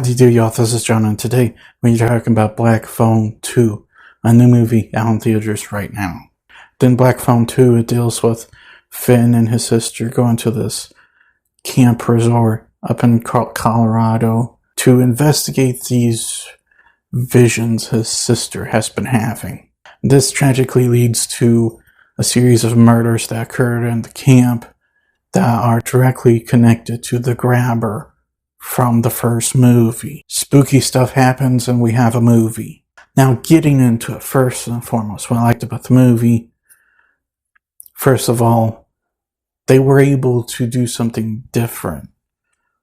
How do you do, y'all? This is John, and today we're talking about Black Phone 2, a new movie out in theaters right now. Then Black Phone 2, it deals with Finn and his sister going to this camp resort up in Colorado to investigate these visions his sister has been having. This tragically leads to a series of murders that occurred in the camp that are directly connected to the grabber from the first movie. Spooky stuff happens and we have a movie. Now, getting into it, first and foremost, what I liked about the movie, first of all, they were able to do something different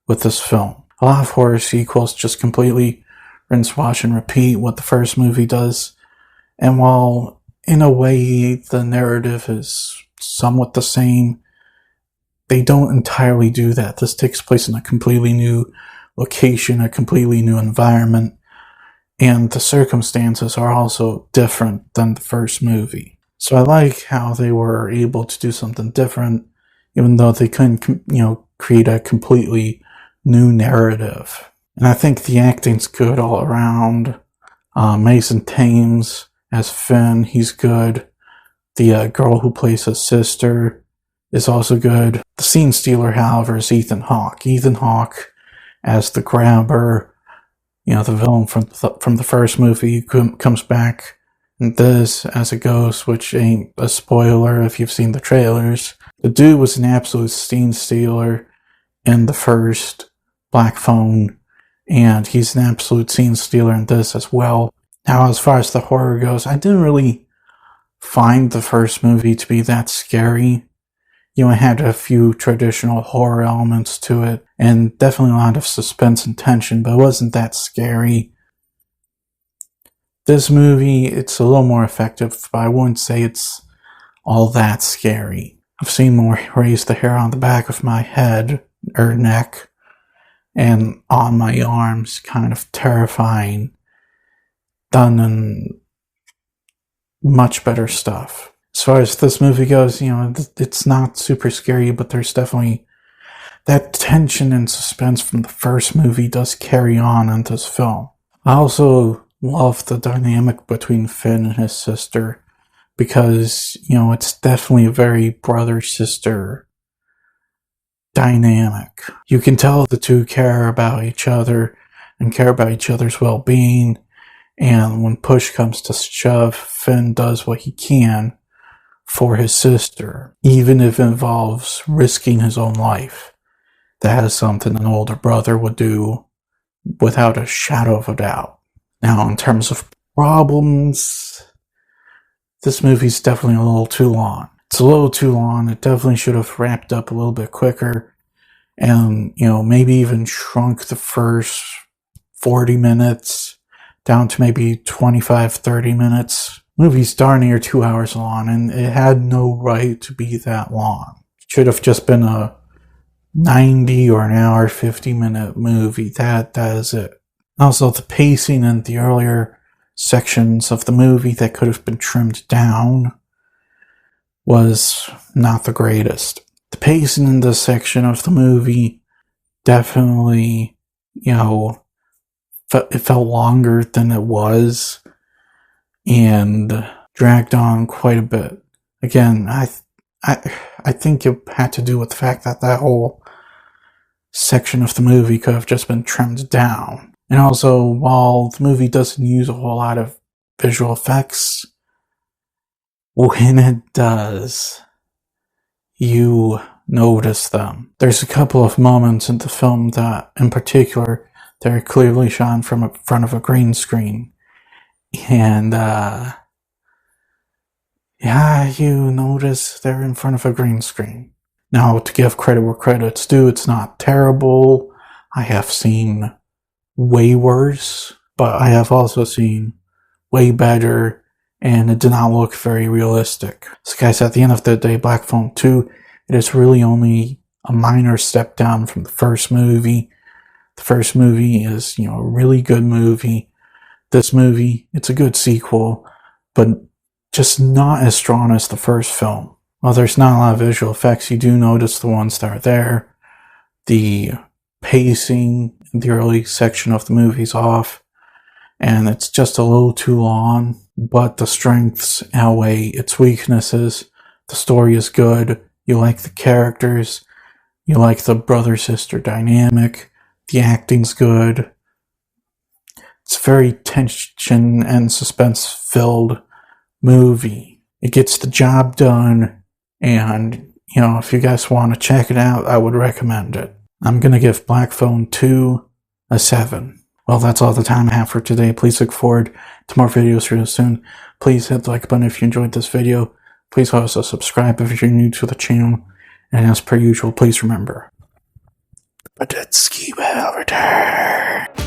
with this film. A lot of horror sequels just completely rinse, wash, and repeat what the first movie does. And while, in a way, the narrative is somewhat the same, they don't entirely do that. This takes place in a completely new location, a completely new environment, and the circumstances are also different than the first movie. So I like how they were able to do something different, even though they couldn't, create a completely new narrative. And I think the acting's good all around. Mason Thames as Finn, he's good. The girl who plays his sister is also good. The scene stealer, however, is Ethan Hawke. Ethan Hawke as the grabber, the villain from the first movie, comes back in this as a ghost, which ain't a spoiler if you've seen the trailers. The dude was an absolute scene stealer in the first Black Phone, and he's an absolute scene stealer in this as well. Now, as far as the horror goes, I didn't really find the first movie to be that scary. It had a few traditional horror elements to it, and definitely a lot of suspense and tension, but it wasn't that scary. This movie, it's a little more effective, but I wouldn't say it's all that scary. I've seen more raise the hair on the back of my head, or neck, and on my arms, kind of terrifying, done in much better stuff. As far as this movie goes, it's not super scary, but there's definitely that tension and suspense from the first movie does carry on in this film. I also love the dynamic between Finn and his sister because, it's definitely a very brother-sister dynamic. You can tell the two care about each other and care about each other's well-being, and when push comes to shove, Finn does what he can for his sister, even if it involves risking his own life. That is something an older brother would do without a shadow of a doubt. Now, in terms of problems, this movie's definitely a little too long. It's a little too long. It definitely should have wrapped up a little bit quicker and, maybe even shrunk the first 40 minutes down to maybe 25, 30 minutes. Movie's darn near 2 hours long, and it had no right to be that long. It should have just been a 90 or an hour, 50-minute movie. That is it. Also, the pacing in the earlier sections of the movie that could have been trimmed down was not the greatest. The pacing in this section of the movie definitely, it felt longer than it was and dragged on quite a bit. Again, I think it had to do with the fact that whole section of the movie could have just been trimmed down. And also, while the movie doesn't use a whole lot of visual effects, when it does, you notice them. There's a couple of moments in the film that, in particular, they're clearly shot from in front of a green screen. And, you notice they're in front of a green screen. Now, to give credit where credit's due, it's not terrible. I have seen way worse, but I have also seen way better, and it did not look very realistic. So guys, at the end of the day, Black Phone 2, it is really only a minor step down from the first movie. The first movie is, a really good movie. This movie, it's a good sequel, but just not as strong as the first film. While there's not a lot of visual effects, you do notice the ones that are there. The pacing the early section of the movie's off, and it's just a little too long, but the strengths outweigh its weaknesses. The story is good, you like the characters, you like the brother-sister dynamic, the acting's good. It's a very tension and suspense-filled movie. It gets the job done, and, if you guys want to check it out, I would recommend it. I'm going to give Black Phone 2 a 7. Well, that's all the time I have for today. Please look forward to more videos real soon. Please hit the like button if you enjoyed this video. Please also subscribe if you're new to the channel. And as per usual, please remember, Badetsky will return.